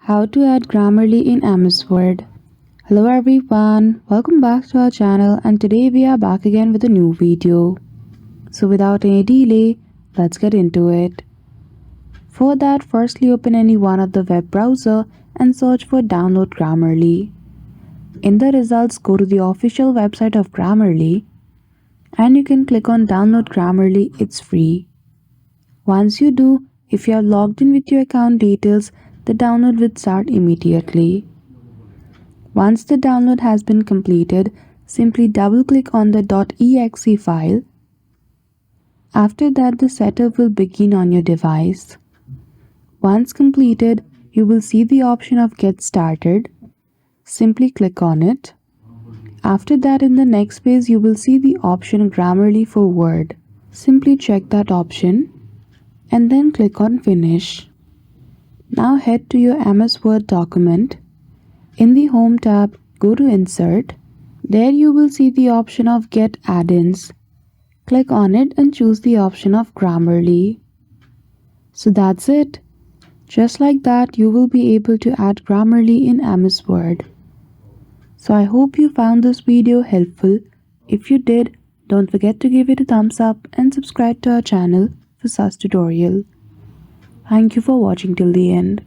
How to add Grammarly in MS Word. Hello everyone, welcome back to our channel, and today we are back again with a new video. So without any delay, let's get into it. For that, firstly open any one of the web browser and search for download Grammarly. In the results, go to the official website of Grammarly and you can click on download Grammarly. It's free. Once you do, if you are logged in with your account details, the download will start immediately. Once the download has been completed, simply double-click on the .exe file. After that, the setup will begin on your device. Once completed, you will see the option of Get Started. Simply click on it. After that, in the next page, you will see the option Grammarly for Word. Simply check that option and then click on Finish. Now head to your MS Word document. In the Home tab, go to Insert. There you will see the option of Get Add-ins. Click on it and choose the option of Grammarly. So that's it. Just like that, you will be able to add Grammarly in MS Word. So I hope you found this video helpful. If you did, don't forget to give it a thumbs up and subscribe to our channel for such tutorial. Thank you for watching till the end.